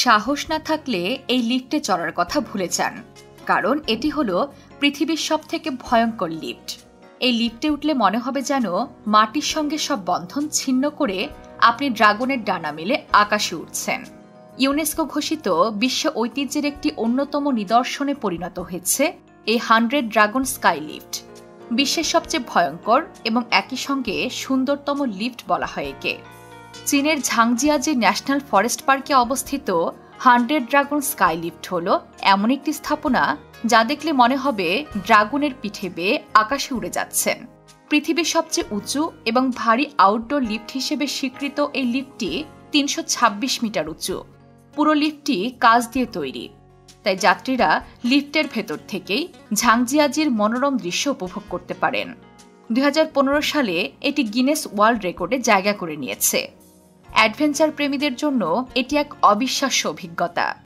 সাহস না থাকলে এই লিফটে চড়ার কথা ভুলে যান, কারণ এটি হলো পৃথিবীর সবথেকে ভয়ঙ্কর লিফট। এই লিফটে উঠলে মনে হবে যেন মাটির সঙ্গে সব বন্ধন ছিন্ন করে আপনি ড্রাগনের ডানা মেলে আকাশে উঠছেন। ইউনেস্কো ঘোষিত বিশ্ব ঐতিহ্যের একটি অন্যতম নিদর্শনে পরিণত হয়েছে এই 100 ড্রাগন স্কাই লিফট। বিশ্বের সবচেয়ে ভয়ঙ্কর এবং একই সঙ্গে সুন্দরতম লিফট বলা হয় একে। চীনের ঝাংজিয়াজি ন্যাশনাল ফরেস্ট পার্কে অবস্থিত 100 ড্রাগন স্কাই লিফট হল এমন একটি স্থাপনা যা দেখলে মনে হবে ড্রাগনের পিঠে বেয়ে আকাশে উড়ে যাচ্ছেন। পৃথিবীর সবচেয়ে উঁচু এবং ভারী আউটডোর লিফট হিসেবে স্বীকৃত এই লিফটটি 326 মিটার উঁচু। পুরো লিফটটি কাঁচ দিয়ে তৈরি, তাই যাত্রীরা লিফটের ভেতর থেকেই ঝাংজিয়াজির মনোরম দৃশ্য উপভোগ করতে পারেন। 2015 সালে এটি গিনেস ওয়ার্ল্ড রেকর্ডে জায়গা করে নিয়েছে। অ্যাডভেঞ্চার প্রেমীদের জন্য এটি এক অবিশ্বাস্য অভিজ্ঞতা।